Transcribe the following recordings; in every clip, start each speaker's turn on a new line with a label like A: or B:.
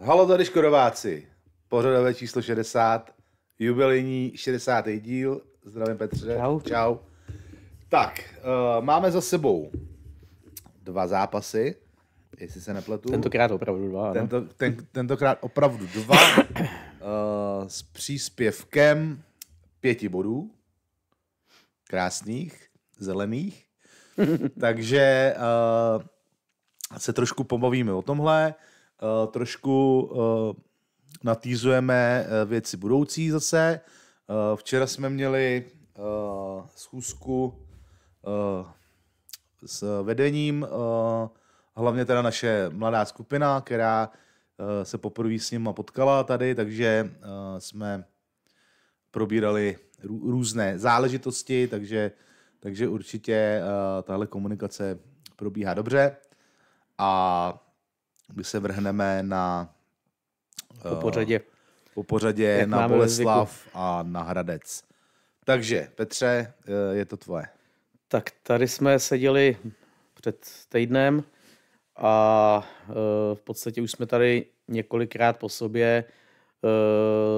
A: Halo tady Škodováci, pořadové číslo 60, jubilejní 60. díl, zdravím Petře,
B: Čau.
A: čau. Tak, máme za sebou 2 zápasy, jestli se nepletu.
B: Tentokrát opravdu 2, ano.
A: Tentokrát opravdu 2, s příspěvkem 5 bodů, krásných, zelených, takže se trošku pobavíme o tomhle, trošku natýzujeme věci budoucí zase. Včera jsme měli schůzku s vedením, hlavně teda naše mladá skupina, která se poprvé s nima potkala tady, takže jsme probírali různé záležitosti, takže určitě tahle komunikace probíhá dobře a my se vrhneme na po pořadě na Boleslav a na Hradec. Takže, Petře, je to tvoje.
B: Tak tady jsme seděli před týdnem a v podstatě už jsme tady několikrát po sobě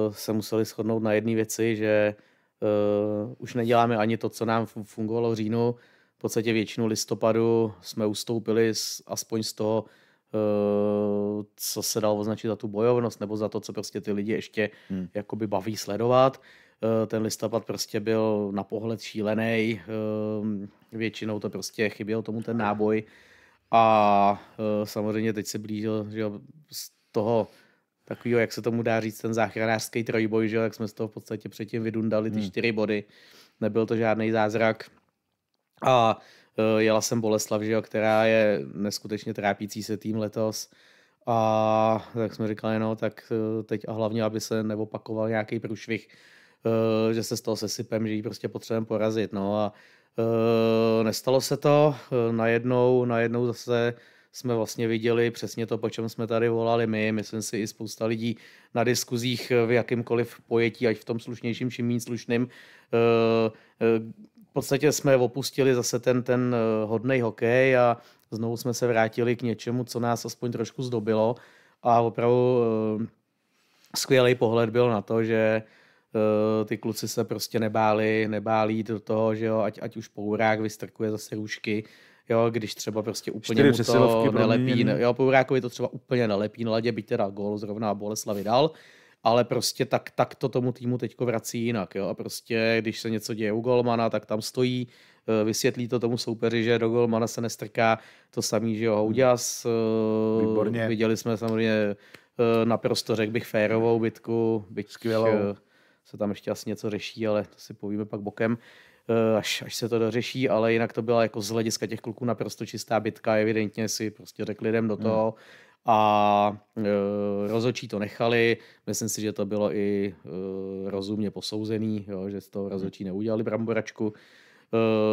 B: se museli shodnout na jedné věci, že už neděláme ani to, co nám fungovalo v říjnu. V podstatě většinu listopadu jsme ustoupili aspoň z toho, co se dalo označit za tu bojovnost nebo za to, co prostě ty lidi ještě jakoby baví sledovat. Ten listopad prostě byl na pohled šílený, většinou to prostě chyběl tomu ten náboj a samozřejmě teď se blížil, že z toho takového, jak se tomu dá říct, ten záchranářský trojboj, že jak jsme z toho v podstatě předtím vydundali ty 4 body. Nebyl to žádný zázrak. A jela jsem Boleslav, že jo, která je neskutečně trápící se tým letos. A tak jsme říkali, no tak teď a hlavně, aby se neopakoval nějaký průšvih, že se z toho sesypem, že ji prostě potřebujeme porazit. No a nestalo se to. Najednou zase jsme vlastně viděli přesně to, po čem jsme tady volali my. Myslím si i spousta lidí na diskuzích v jakýmkoliv pojetí, ať v tom slušnějším či méně slušným. V podstatě jsme opustili zase ten hodnej hokej a znovu jsme se vrátili k něčemu, co nás aspoň trošku zdobilo. A opravdu skvělý pohled byl na to, že ty kluci se prostě nebáli jít do toho, že jo, ať už Pourák vystrkuje zase růžky, jo, když třeba prostě úplně mu to nelepí. Jo, Pourákovi to třeba úplně nelepí na ledě, byť teda gól zrovna Boleslavi dal, ale prostě tak to tomu týmu teďko vrací jinak, jo, a prostě když se něco děje u golmana, tak tam stojí, vysvětlí to tomu soupeři, že do golmana se nestrká, to samý, že jo, Houďas, viděli jsme samozřejmě naprosto, řekl bych, férovou bitku, byť skvělou. Se tam ještě asi něco řeší, ale to si povíme pak bokem, až se to dořeší, ale jinak to byla jako z hlediska těch kluků naprosto čistá bitka, evidentně si prostě řekli, jdem do toho a rozhodčí to nechali, myslím si, že to bylo i rozumně posouzený, jo, že z toho rozhodčí neudělali bramboračku,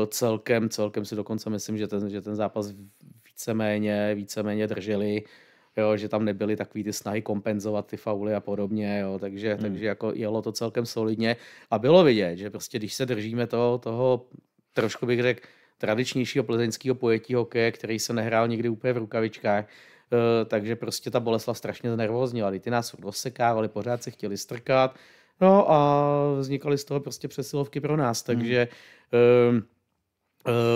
B: celkem si dokonce myslím, že ten zápas víceméně drželi, jo, že tam nebyly takový ty snahy kompenzovat ty fauly a podobně, jo, takže jako jelo to celkem solidně a bylo vidět, že prostě když se držíme toho trošku bych řekl tradičnějšího plzeňského pojetí hokeje, který se nehrál nikdy úplně v rukavičkách, takže prostě ta Boleslav strašně znervóznila, ty nás rozsekávali, pořád se chtěli strkat, no a vznikaly z toho prostě přesilovky pro nás, takže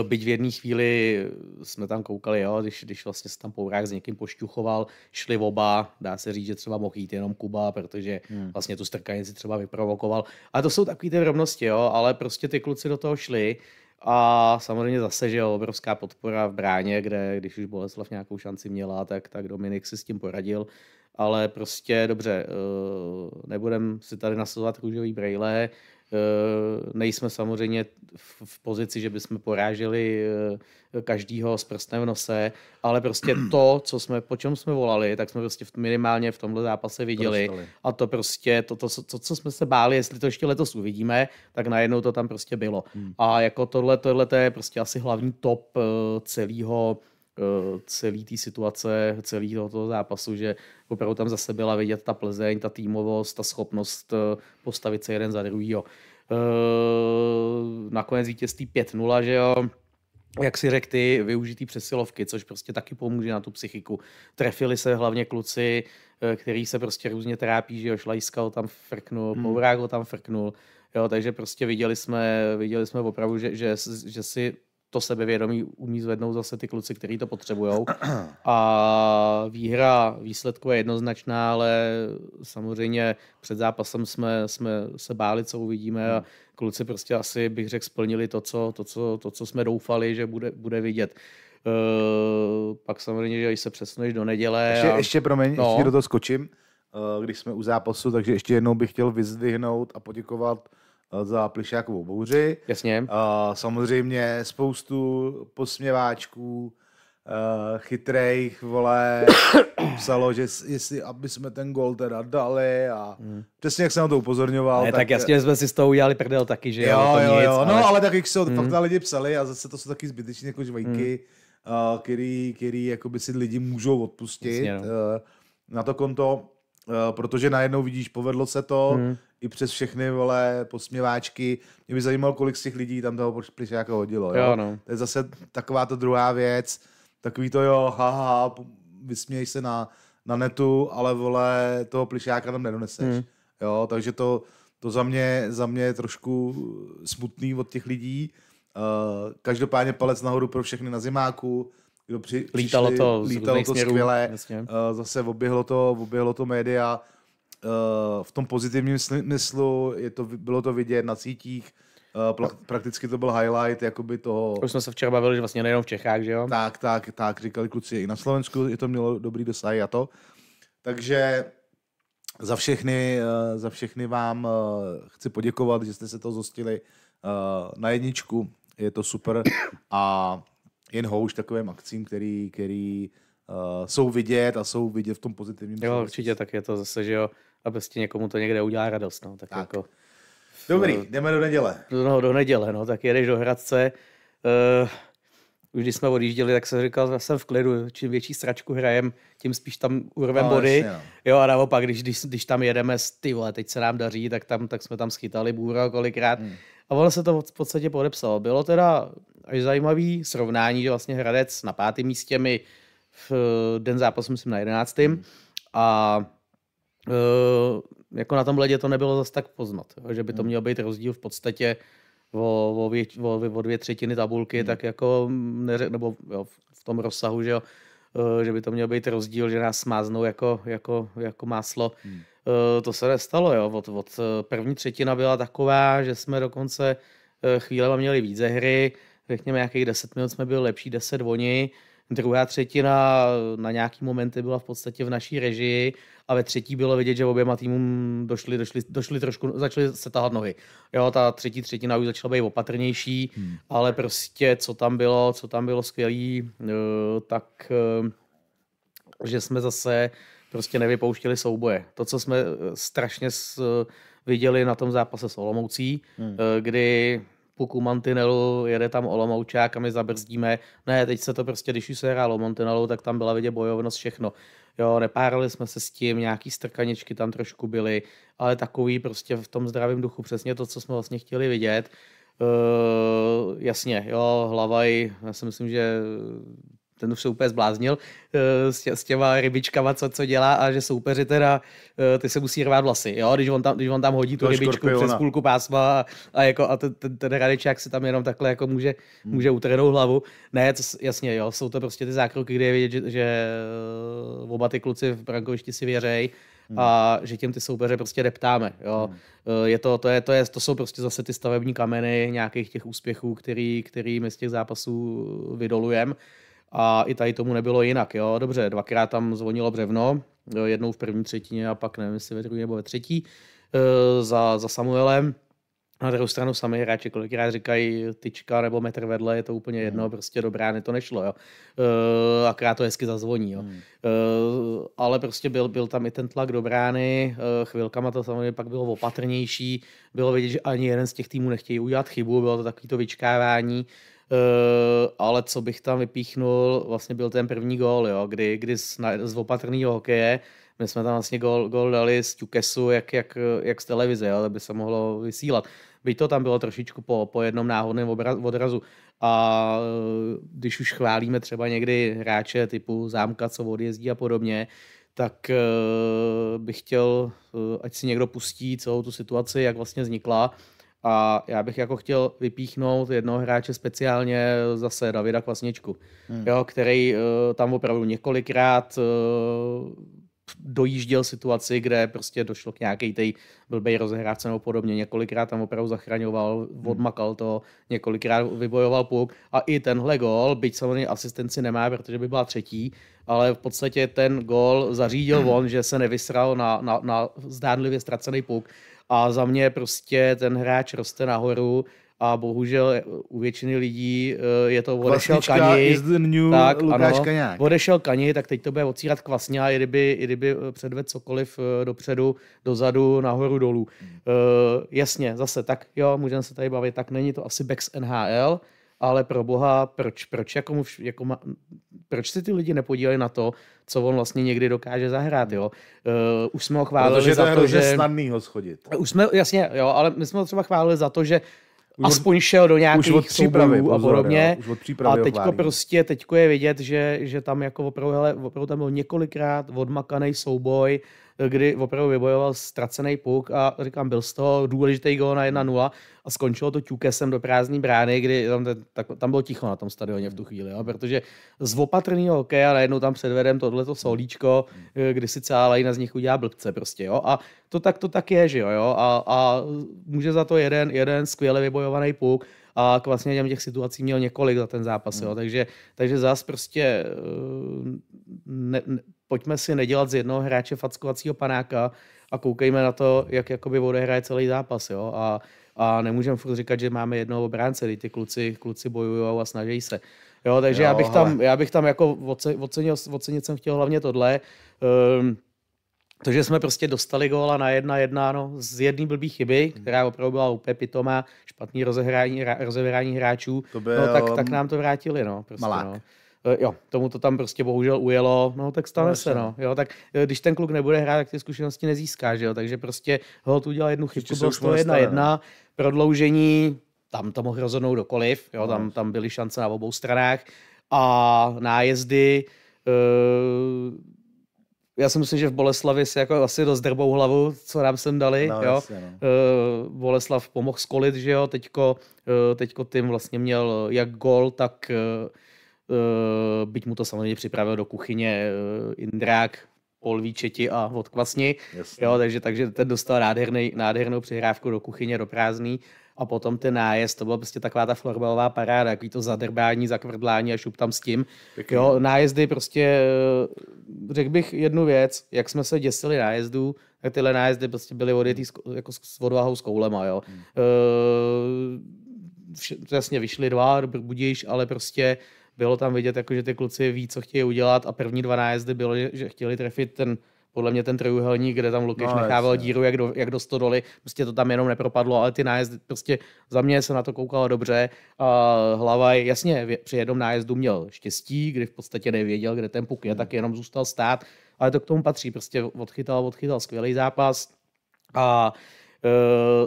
B: byť v jedné chvíli jsme tam koukali, jo, když vlastně se tam Pourák s někým pošťuchoval, šli oba, dá se říct, že třeba mohl jít jenom Kuba, protože vlastně tu strkanici třeba vyprovokoval. A to jsou takové ty rovnosti, jo, ale prostě ty kluci do toho šli a samozřejmě zase, že jo, obrovská podpora v bráně, kde když už Boleslav nějakou šanci měla, tak Dominik si s tím poradil, ale prostě dobře, nebudem si tady nasazovat růžový brejle, nejsme samozřejmě v pozici, že bychom poráželi každýho s prstem v nose, ale prostě to, po čem jsme volali, tak jsme prostě minimálně v tomhle zápase viděli. A to prostě, to, co jsme se báli, jestli to ještě letos uvidíme, tak najednou to tam prostě bylo. A jako tohle je prostě asi hlavní top celý té situace, celého toho zápasu, že opravdu tam zase byla vidět ta Plzeň, ta týmovost, ta schopnost postavit se jeden za druhýho. Nakonec vítězství 5-0, že jo. jak si řekl ty, využitý přesilovky, což prostě taky pomůže na tu psychiku. Trefili se hlavně kluci, který se prostě různě trápí, že jo, Šlajska ho tam frknul, Pourák ho tam frknul, jo, takže prostě viděli jsme opravdu, že si to sebevědomí umí zvednout zase ty kluci, kteří to potřebujou. A výhra výsledkově je jednoznačná, ale samozřejmě před zápasem jsme se báli, co uvidíme a kluci prostě asi, bych řekl, splnili to, co jsme doufali, že bude vidět. Pak samozřejmě, že když se přesuneš do neděle...
A: Ještě promiň, ještě do toho skočím, když jsme u zápasu, takže ještě jednou bych chtěl vyzdvihnout a poděkovat za Plišákovou bouři.
B: Jasně.
A: Samozřejmě spoustu posměváčků, chytrejch, vole, psalo, že aby jsme ten gol teda dali a přesně jak jsem na to upozorňoval.
B: Ne, tak jasně jsme si z toho udělali prdel taky, že
A: jo, no ale tak jak se fakt na lidi psali a zase to jsou taky zbytečně jako žvejky, který jakoby si lidi můžou odpustit. Jasně, no. Na to konto, protože najednou vidíš, povedlo se to, i přes všechny, vole, posměváčky. Mě by zajímalo, kolik z těch lidí tam toho Plišáka hodilo. Jo?
B: No.
A: To je zase taková ta druhá věc, takový to jo, haha, vysměj se na netu, ale vole, toho Plišáka tam nedoneseš. Jo, takže to za mě je trošku smutný od těch lidí. Každopádně palec nahoru pro všechny na zimáku, kdo
B: lítalo to
A: skvěle. Zase oběhlo to média. V tom pozitivním smyslu bylo to vidět na sítích. Prakticky to byl highlight jakoby toho...
B: Už jsme se včera bavili, že vlastně nejenom v Čechách, že jo?
A: Tak, říkali kluci, i na Slovensku je to mělo dobrý dosahy a to. Takže za všechny vám chci poděkovat, že jste se to zhostili na jedničku. Je to super a jen houš takovým akcím, který jsou vidět a jsou vidět v tom pozitivním.
B: Jo, určitě, tak je to zase, že jo, a prostě někomu to někde udělá radost. No, tak. Jako,
A: dobrý, jdeme do neděle.
B: No, do neděle, no, tak jedeš do Hradce. Už když jsme odjížděli, tak jsem říkal, že jsem v klidu, čím větší sračku hrajem, tím spíš tam urvem body. Jasně, no. Jo, a naopak, když tam jedeme, ty vole, teď se nám daří, tak jsme tam schytali bůra kolikrát. A ono se to v podstatě podepsalo. Bylo teda až zajímavý srovnání, že vlastně Hradec na 5. místě, my v den zápasu myslím na 11. A jako na tom ledě to nebylo zase tak poznat, že by to měl být rozdíl v podstatě o 2/3 tabulky, tak jako nebo jo, v tom rozsahu, že by to měl být rozdíl, že nás smáznou jako máslo. To se nestalo, jo. Od první třetina byla taková, že jsme dokonce chvílema měli víc ze hry, řekněme nějakých 10 minut jsme byli lepší, 10 oni. Druhá třetina na nějaký momenty byla v podstatě v naší režii a ve třetí bylo vidět, že oběma týmům došli trošku, začaly se tahat nohy. Jo, ta třetí třetina už začala být opatrnější, ale prostě co tam bylo skvělý, tak že jsme zase prostě nevypouštěli souboje. To, co jsme strašně viděli na tom zápase s Olomoucí, kdy puku mantinelu, jede tam Olomoučák a my zabrzdíme. Ne, teď se to prostě, když už se hrálo mantinelu, tak tam byla vidět bojovnost, všechno. Jo, nepárali jsme se s tím, nějaký strkaničky tam trošku byly, ale takový prostě v tom zdravém duchu přesně to, co jsme vlastně chtěli vidět. Jasně, jo, Hlavaj, já si myslím, že ten už se úplně zbláznil s těma rybičkama, co dělá a že soupeři teda, ty se musí rvát vlasy, jo, když on tam hodí tu rybičku přes půlku pásma a ten Hradečák si tam jenom takhle jako může utrhnout hlavu. Ne, jasně, jo, jsou to prostě ty zákroky, kde je vidět, že oba ty kluci v brankovišti si věřej a že těm ty soupeře prostě deptáme, jo. To jsou prostě zase ty stavební kameny nějakých těch úspěchů, který my z těch zápasů vydolujeme. A i tady tomu nebylo jinak, jo. Dobře, 2krát tam zvonilo břevno, jednou v první třetině a pak nevím, jestli ve druhé nebo ve třetí, za Samuelem. Na druhou stranu sami hráči kolikrát říkají tyčka nebo metr vedle, je to úplně jedno, prostě do brány to nešlo, jo. Akorát to hezky zazvoní, jo. Ale prostě byl tam i ten tlak do brány, chvilkama to samozřejmě pak bylo opatrnější, bylo vidět, že ani jeden z těch týmů nechtějí udělat chybu, bylo to takový to vyčkávání. Ale co bych tam vypíchnul, vlastně byl ten první gól, jo, kdy z opatrného hokeje, my jsme tam vlastně gól dali z Ťukesu, jak z televize, jo, aby se mohlo vysílat. Byť to tam bylo trošičku po jednom náhodném odrazu, a když už chválíme třeba někdy hráče typu Zámka, co odjezdí a podobně, tak bych chtěl, ať si někdo pustí celou tu situaci, jak vlastně vznikla. A já bych jako chtěl vypíchnout jednoho hráče speciálně, zase Davida Kvasničku, jo, který tam opravdu několikrát dojížděl situaci, kde prostě došlo k nějakej tej blbej rozehrávce nebo podobně. Několikrát tam opravdu zachraňoval, odmakal to, několikrát vybojoval puk a i tenhle gól, byť samozřejmě asistenci nemá, protože by byla třetí, ale v podstatě ten gól zařídil on, že se nevysral na zdánlivě ztracený puk. A za mě prostě ten hráč roste nahoru a bohužel u většiny lidí je to odešel Kani. Tak, ano, odešel Kani, tak teď to bude odsírat Kvasňa, i kdyby předvedl cokoliv dopředu, dozadu, nahoru, dolů. Jasně, zase tak, jo, můžeme se tady bavit, tak není to asi Bex NHL, ale pro boha, proč si ty lidi nepodíleli na to, co on vlastně někdy dokáže zahrát, jo? Už jsme ho chválili za to, že
A: snadný ho schodit.
B: Už jsme, jasně, jo, ale my jsme ho třeba chválili za to, že aspoň šel do nějakých soubojů a podobně. A teďko je vidět, že tam jako opravdu tam byl několikrát odmakaný souboj, kdy opravdu vybojoval ztracený puk a říkám, byl z toho důležitý gól na 1-0 a skončilo to ťukesem do prázdné brány, kdy tam bylo ticho na tom stadioně v tu chvíli, jo, protože z opatrného hokeja najednou tam předvedem tohleto solíčko, kdy si celá lajna z nich udělá blbce prostě, jo, a to tak je, že jo, a může za to jeden skvěle vybojovaný puk a vlastně těch situací měl několik za ten zápas, jo, takže zás prostě pojďme si nedělat z jednoho hráče fackovacího panáka a koukejme na to, jak jakoby odehraje celý zápas, jo, a nemůžeme furt říkat, že máme jednoho obránce, kdy ty kluci bojujou a snaží se. Jo, takže já bych tam jako ocenit jsem chtěl hlavně tohle, to, že jsme prostě dostali góla na 1-1, no, z jedné blbý chyby, která opravdu byla úplně pitomá, špatný rozehrání hráčů, tak nám to vrátili, no, prostě, no. Jo, tomu to tam prostě bohužel ujelo, no tak stane se, no. Jo, tak když ten kluk nebude hrát, tak ty zkušenosti nezíská, že jo, takže prostě holt udělal jednu chybku, bylo to 1-1, prodloužení, tam to mohl rozhodnout kdokoliv, jo, tam byly šance na obou stranách a nájezdy, já si myslím, že v Boleslavi si jako asi dost drbou hlavu, co nám sem dali, no, jo. Jasně, no. Boleslav pomohl skolit, že jo, teďko tým vlastně měl jak gól, tak byť mu to samozřejmě připravil do kuchyně Indrák, Polvíčeti a od Kvasni, jo, takže ten dostal nádhernou přihrávku do kuchyně, do prázdný a potom ten nájezd, to byla prostě taková ta florbalová paráda, takový to zadrbání, zakvrdlání a šup tam s tím. Jo, nájezdy prostě, řekl bych jednu věc, jak jsme se děsili nájezdů, tak tyhle nájezdy prostě byly odjetý jako s odvahou s koulema, jo. Jasně vyšli dva, budíš, ale prostě bylo tam vidět, jako, že ty kluci ví, co chtějí udělat a první dva nájezdy bylo, že chtěli trefit podle mě ten trojuhelník, kde tam Lukáš nechával díru jak do stodoly, prostě to tam jenom nepropadlo, ale ty nájezdy, prostě za mě se na to koukalo dobře a Hlavaj, jasně, při jednom nájezdu měl štěstí, kdy v podstatě nevěděl, kde ten puk je, tak jenom zůstal stát, ale to k tomu patří, prostě odchytal skvělý zápas a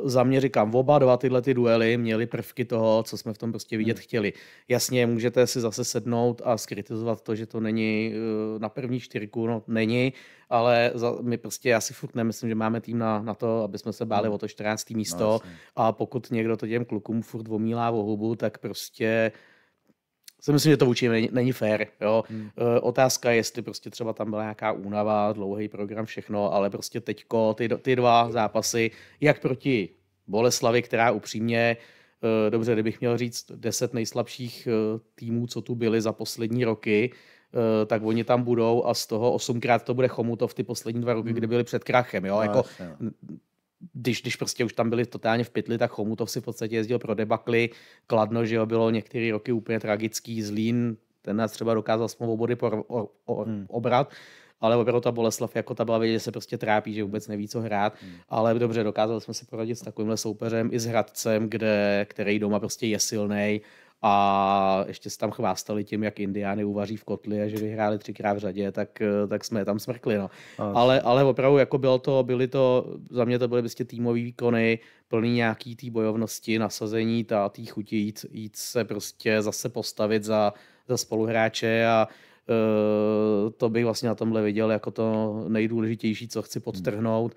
B: za mě říkám, oba dva tyhle ty duely měly prvky toho, co jsme v tom prostě vidět chtěli. Jasně, můžete si zase sednout a skritizovat to, že to není na první čtyřku, no není, ale my prostě, já si furt nemyslím, že máme tým na to, aby jsme se báli o to 14. místo a pokud někdo to těm klukům furt omílá o hubu, tak prostě si myslím, že to vůči není fair. Jo. Otázka je, jestli prostě třeba tam byla nějaká únava, dlouhý program, všechno, ale prostě teďko ty dva zápasy, jak proti Boleslavi, která upřímně, dobře, kdybych měl říct 10 nejslabších týmů, co tu byly za poslední roky, tak oni tam budou a z toho 8krát to bude Chomutov ty poslední 2 roky, kdy byli před krachem. Jo. Jako, když prostě už tam byli totálně v pytli, tak Chomutov si v podstatě jezdil pro debakly, Kladno, že jo, bylo některé roky úplně tragický, Zlín, ten nás třeba dokázal smlouvu body obrat, ale opravdu ta Boleslav jako ta byla vidět, že se prostě trápí, že vůbec neví, co hrát, ale dobře, dokázali jsme si poradit s takovýmhle soupeřem i s Hradcem, který doma prostě je silnej a ještě se tam chvástali tím, jak Indiány uvaří v kotli a že vyhráli 3krát v řadě, tak jsme je tam smrkli. No. Ale opravdu jako byly to, za mě to byly prostě týmový výkony, plný nějaký té bojovnosti, nasazení, té chuti jít se prostě zase postavit za spoluhráče a to bych vlastně na tomhle viděl jako to nejdůležitější, co chci podtrhnout,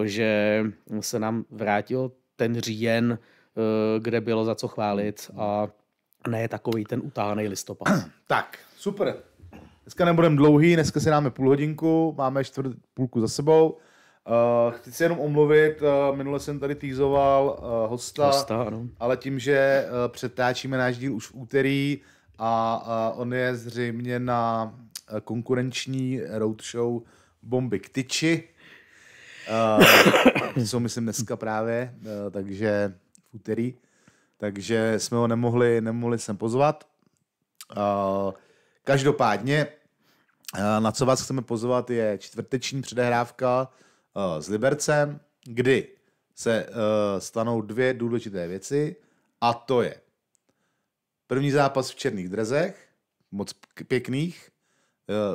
B: že se nám vrátil ten říjen, kde bylo za co chválit a ne takový ten utáhaný listopad.
A: Tak, super. Dneska nebudeme dlouhý, dneska si dáme půl hodinku, máme půlku za sebou. Chci se jenom omluvit, minule jsem tady týzoval hosta,
B: ano.
A: ale tím, že přetáčíme náš díl už v úterý a on je zřejmě na konkurenční roadshow Bomby k tyči, jsou myslím dneska právě, takže v úterý, takže jsme ho nemohli sem pozvat. Každopádně, na co vás chceme pozvat, je čtvrteční předehrávka s Libercem, kdy se stanou dvě důležité věci, a to je první zápas v černých drezech, moc pěkných,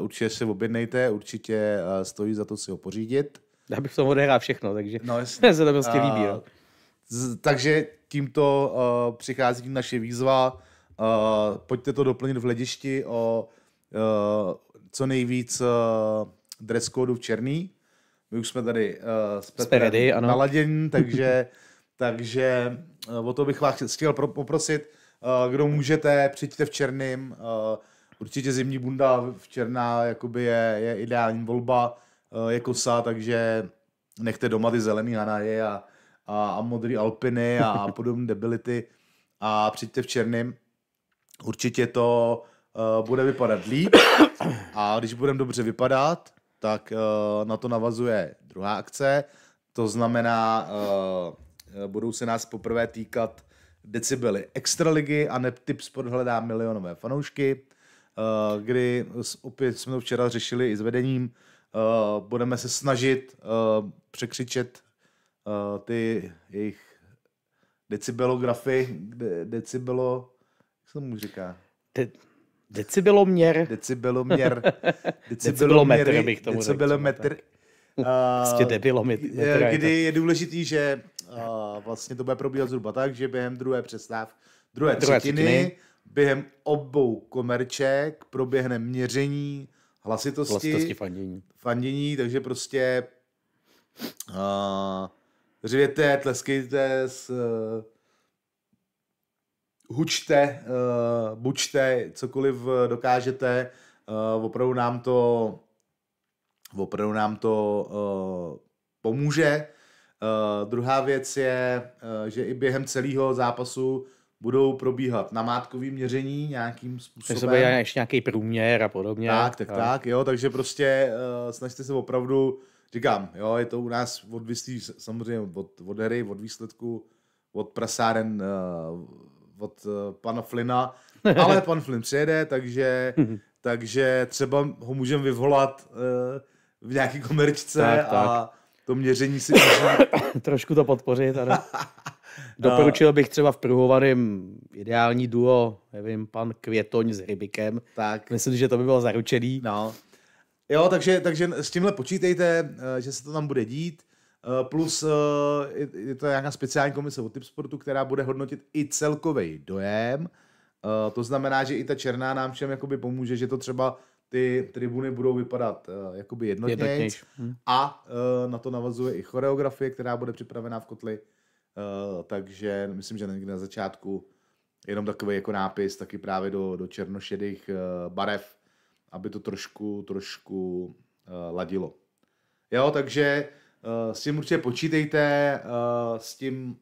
A: určitě se objednejte, určitě stojí za to si ho pořídit.
B: Já bych v tom odehrál všechno, takže
A: no,
B: se to prostě líbí. No.
A: Takže tímto přichází naše výzva. Pojďte to doplnit v hledišti o co nejvíc dress codeu v černý. My už jsme tady s Petrem naladění, takže o to bych vás chtěl poprosit. Kdo můžete, přijďte v černým. Určitě zimní bunda v černá jakoby je ideální volba, je kosa, takže nechte doma ty zelený hanaje a modrý alpiny a podobné debility a přijďte v černým. Určitě to bude vypadat líp a když budeme dobře vypadat, tak na to navazuje druhá akce. To znamená, budou se nás poprvé týkat decibely extraligy a Neptip Sport hledá milionové fanoušky, kdy opět jsme to včera řešili i s vedením. Budeme se snažit překřičet ty jejich decibelografy, jak se mu říká?
B: Decibeloměr.
A: Decibelometr
B: bych tomu
A: decibelometr.
B: Prostě debilometr.
A: Kdy je důležitý, že vlastně to bude probíhat zhruba tak, že během druhé třetiny, během obou komerček proběhne měření hlasitosti fandění, takže prostě řvěte, tleskejte, hučte, bučte, cokoliv dokážete, opravdu nám to pomůže. Druhá věc je, že i během celého zápasu budou probíhat namátkový měření nějakým způsobem.
B: Takže bude ještě nějaký průměr a podobně.
A: Tak, jo, takže prostě snažte se opravdu, říkám, jo, je to u nás odvislý samozřejmě od hry, od výsledku, od prasáren, od pana Flynna, ale pan Flynn přijede, takže třeba ho můžeme vyvolat v nějaký komerčce a to měření si
B: trošku to podpořit. Ano. Doporučil bych třeba v pruhovaném ideální duo, nevím, pan Květoň s Rybikem.
A: Tak.
B: Myslím, že to by bylo zaručený.
A: No. Jo, takže s tímhle počítejte, že se to tam bude dít. Plus je to nějaká speciální komise od Tipsportu, která bude hodnotit i celkový dojem. To znamená, že i ta černá nám všem jakoby pomůže, že to třeba ty tribuny budou vypadat jakoby jednotnější. A na to navazuje i choreografie, která bude připravená v kotli. Takže myslím, že někde na začátku jenom takový jako nápis taky právě do černošedých barev, aby to trošku ladilo. Jo, takže s tím určitě počítejte, s tím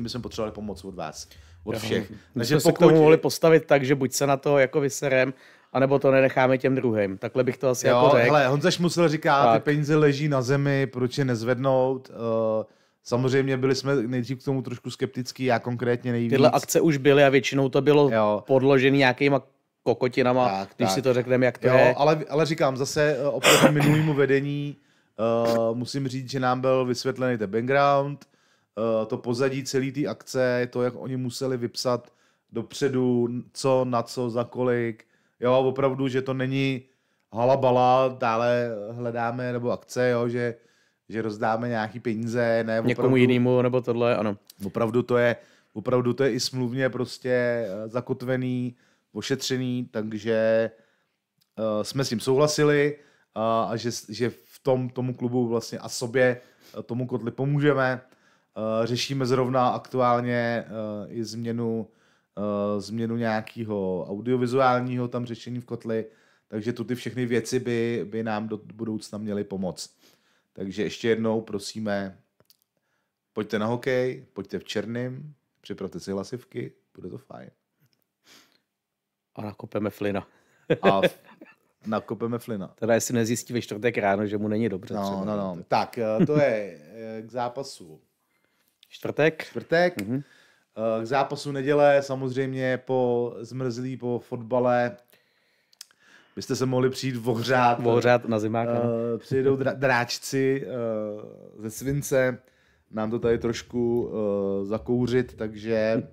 A: bychom potřebovali pomoc od vás, od všech.
B: Takže se k tomu mohli postavit tak, že buď se na to jako vyserem, anebo to nenecháme těm druhým. Takhle bych to asi jako řekl.
A: Hele, Honza Šmucel říká, ty peníze leží na zemi, proč je nezvednout? Samozřejmě byli jsme nejdřív k tomu trošku skeptický, já konkrétně nejvíc.
B: Tyhle akce už byly a většinou to bylo podložený nějakýma kokotinama, když si to řekneme, jak to je.
A: Ale říkám, zase oproti minulému vedení musím říct, že nám byl vysvětlený ten background, to pozadí celé té akce, to, jak oni museli vypsat dopředu, co, na co, za kolik. Jo, opravdu, že to není halabala, dále hledáme, nebo akce, jo, že rozdáme nějaký peníze, ne,
B: Někomu
A: opravdu,
B: jinému, nebo tohle, ano.
A: Opravdu to je i smluvně prostě zakotvený, ošetřený, takže jsme s tím souhlasili a že v tomu klubu vlastně a sobě tomu kotli pomůžeme. Řešíme zrovna aktuálně i změnu nějakého audiovizuálního tam řešení v kotli, takže tu ty všechny věci by nám do budoucna měly pomoct. Takže ještě jednou prosíme, pojďte na hokej, pojďte v černém, připravte si hlasivky, bude to fajn.
B: A nakopeme Flina.
A: A nakopeme Flina.
B: Teda jestli nezjistí ve čtvrtek ráno, že mu není dobře.
A: No. Tak, to je k zápasu.
B: Čtvrtek.
A: Mm-hmm. K zápasu neděle, samozřejmě po fotbale, byste se mohli přijít
B: vohřát na zimák.
A: Přijedou dráčci ze Svince, nám to tady trošku zakouřit, takže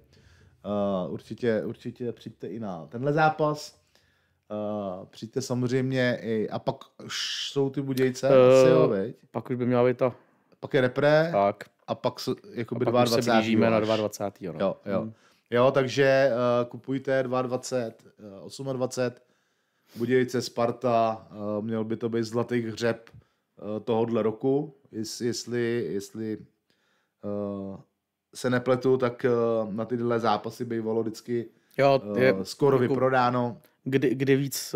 A: určitě přijďte i na tenhle zápas. Přijďte samozřejmě i, a pak už jsou ty Budějce, asi jo, veď?
B: Pak už by měla být to.
A: Pak je repre.
B: Tak.
A: A pak jakoby
B: a pak
A: 22.
B: se blížíme na 22. No.
A: Jo. Jo, takže kupujte 22, 28. Budějce, Sparta, měl by to být zlatý hřeb tohohle roku, jestli se nepletu, tak na tyhle zápasy bývalo vždycky skoro vyprodáno.
B: Kdy víc,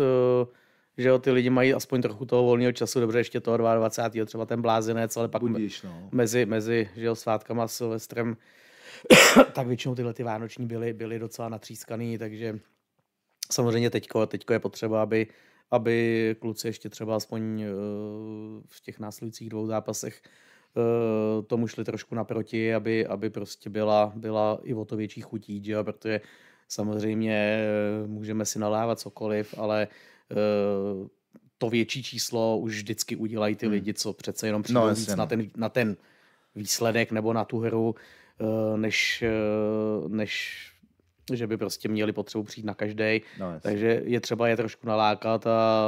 B: že jo, ty lidi mají aspoň trochu toho volného času, dobře, ještě toho 22. třeba ten blázinec, ale pak
A: Budíš, no.
B: mezi že jo, svátkama a Silvestrem, tak většinou tyhle ty vánoční byly docela natřískaný, takže samozřejmě teďko je potřeba, aby kluci ještě třeba aspoň v těch následujících 2 zápasech tomu šli trošku naproti, aby prostě byla i o to větší chutí, že jo, protože samozřejmě můžeme si nalávat cokoliv, ale to větší číslo už vždycky udělají ty lidi, co přece jenom přijdou víc na ten výsledek nebo na tu hru, než že by prostě měli potřebu přijít na každej. Takže je třeba je trošku nalákat a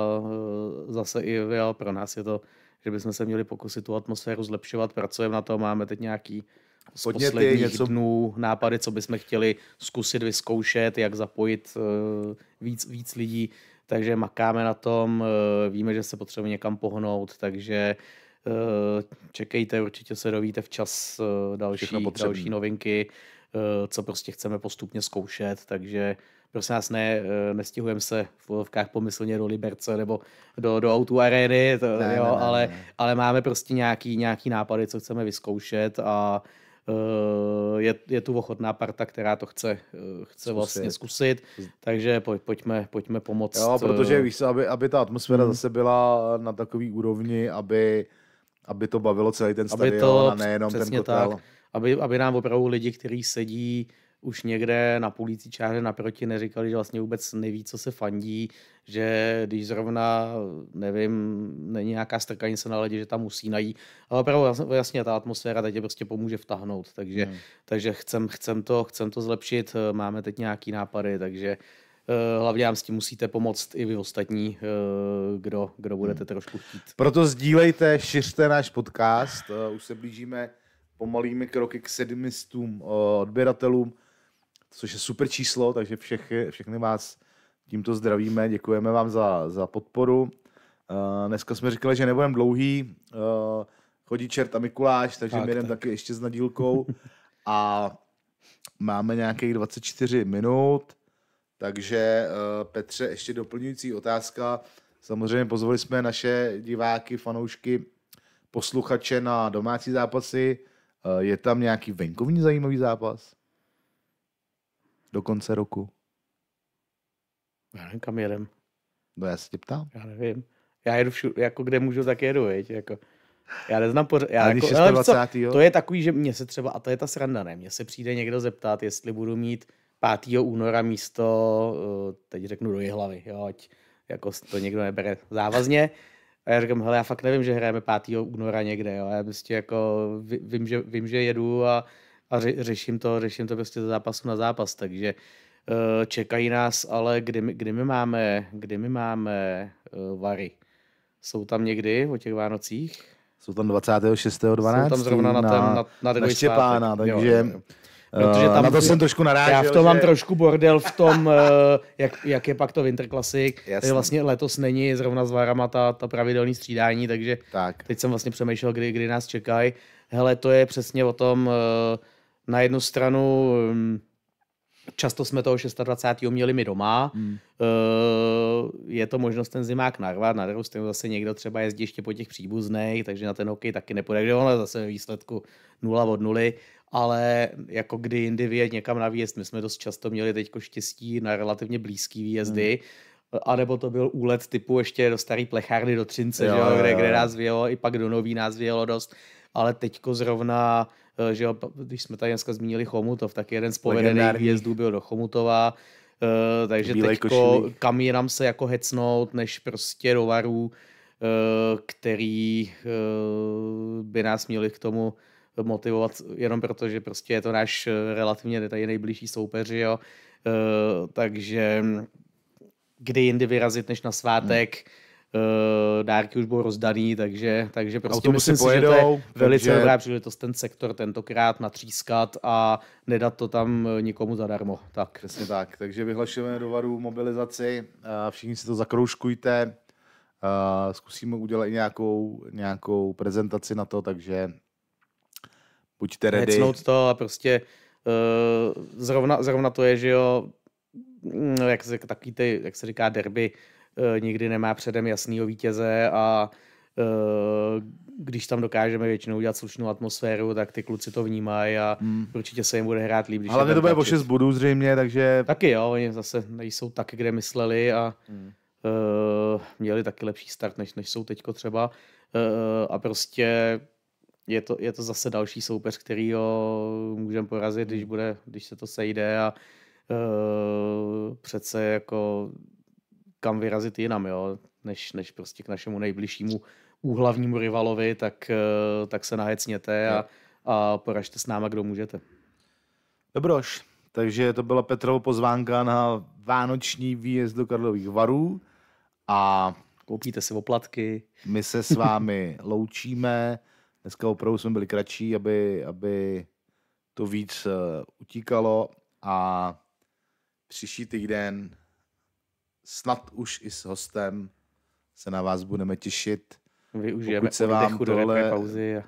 B: zase i pro nás je to, že bychom se měli pokusit tu atmosféru zlepšovat. Pracujeme na to, máme teď nějaký z posledních dnů nápady, co bychom chtěli zkusit vyzkoušet, jak zapojit víc lidí. Takže makáme na tom, víme, že se potřebuje někam pohnout, takže čekejte, určitě se dovíte včas další novinky, co prostě chceme postupně zkoušet, takže prosím nás nestěhujeme se v vozovkách pomyslně do Liberce nebo do Autu Areny, ale máme prostě nějaký nápady, co chceme vyzkoušet a je tu ochotná parta, která to chce vlastně zkusit, takže pojďme pomoct.
A: Jo, protože víš co, aby ta atmosféra zase byla na takový úrovni, aby to bavilo celý ten stadion a nejenom ten kotel.
B: Tak, aby nám opravdu lidi, kteří sedí už někde na půlící čáře naproti, neříkali, že vlastně vůbec neví, co se fandí, že když zrovna, nevím, není nějaká strkanice na ledě, že tam musí najít. Ale opravdu jasně ta atmosféra teď prostě pomůže vtáhnout, takže chcem to zlepšit, máme teď nějaký nápady, takže hlavně nám s tím musíte pomoct i vy ostatní, kdo budete trošku chtít.
A: Proto sdílejte, šiřte náš podcast, už se blížíme pomalými kroky k 700 odběratelům, což je super číslo, takže všechny vás tímto zdravíme, děkujeme vám za podporu. Dneska jsme říkali, že nebudeme dlouhý, chodí čert a Mikuláš, takže my jdeme taky ještě s nadílkou a máme nějakých 24 minut, takže Petře, ještě doplňující otázka. Samozřejmě pozvali jsme naše diváky, fanoušky, posluchače na domácí zápasy. Je tam nějaký venkovní zajímavý zápas? Do konce roku?
B: Já nevím, kam jedem.
A: No já se tě ptám.
B: Já nevím. Já jedu jako kde můžu, tak jedu, viď? Jako, já neznám pořád. To je takový, že mě se třeba, a to je ta sranda, ne? Mně se přijde někdo zeptat, jestli budu mít 5. února místo, teď řeknu do Jihlavy, jo, ať jako to někdo nebere závazně. A já říkám, hele, já fakt nevím, že hrajeme 5. února někde, jo. Já prostě jako vím, že jedu a řeším to prostě ze zápasu na zápas, takže Čekají nás, ale kdy my máme Vary? Jsou tam někdy o těch Vánocích?
A: Jsou tam 26.12.
B: Jsou tam zrovna na druhý
A: Štěpána,
B: svátek.
A: takže
B: jo. Protože tam,
A: na to jsem trošku narážel.
B: Já v tom mám trošku bordel v tom, jak je pak to Winter Classic. Takže vlastně letos není zrovna s Varama ta pravidelný střídání, takže teď jsem vlastně přemýšlel, kdy nás čekají. Hele, to je přesně o tom, na jednu stranu často jsme toho 26. měli my doma. Je to možnost ten zimák narvat, na druhou stranu zase někdo třeba jezdí ještě po těch příbuzných, takže na ten hokej taky nepůjde, takže ono zase ve výsledku 0 od 0, ale jako kdy jindy vyjet někam na výjezd, my jsme dost často měli teďko štěstí na relativně blízký výjezdy, anebo to byl úlet typu ještě do starý plechárny do Třince, kde nás vyjelo, i pak do Nový nás vyjelo dost, ale teďko zrovna, že jo, když jsme tady dneska zmínili Chomutov, tak jeden z povedených výjezdů byl do Chomutova, takže teďko kam jinam se jako hecnout, než prostě do Varů, který by nás měli k tomu motivovat jenom proto, že prostě je to náš relativně tady nejbližší soupeř, jo. Takže kdy jindy vyrazit než na svátek, dárky už budou rozdaný, takže prostě myslím si, že to je velice dobrá příležitost ten sektor tentokrát natřískat a nedat to tam nikomu zadarmo. Tak.
A: Přesně tak, takže vyhlašujeme do Varu mobilizaci, všichni si to zakroužkujte, zkusíme udělat i nějakou prezentaci na to, takže buďte ready.
B: Hecnout to a prostě zrovna to je, že jo, jak se říká derby, nikdy nemá předem jasnýho vítěze a když tam dokážeme většinou udělat slušnou atmosféru, tak ty kluci to vnímají a určitě se jim bude hrát líp.
A: Ale to bude o 6 bodů zřejmě, takže...
B: Taky jo, oni zase nejsou tak, kde mysleli a měli taky lepší start, než jsou teďko třeba. A prostě je to zase další soupeř, kterýho můžeme porazit, když se to sejde a přece jako kam vyrazit jinam, jo, než prostě k našemu nejbližšímu úhlavnímu rivalovi, tak se nahecněte a poražte s náma, kdo můžete.
A: Dobroš, takže to byla Petrovo pozvánka na vánoční výjezd do Karlových Varů a
B: koupíte si oplatky.
A: My se s vámi loučíme. Dneska opravdu jsme byli kratší, aby to víc utíkalo a příští týden snad už i s hostem se na vás budeme těšit.
B: Využijeme oddechu do repre pauzy.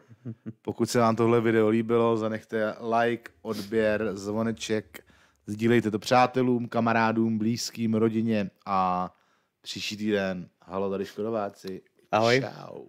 A: Pokud se vám tohle video líbilo, zanechte like, odběr, zvoneček, sdílejte to přátelům, kamarádům, blízkým, rodině a příští týden. Halo, tady Škodováci.
B: Ahoj.
A: Čau.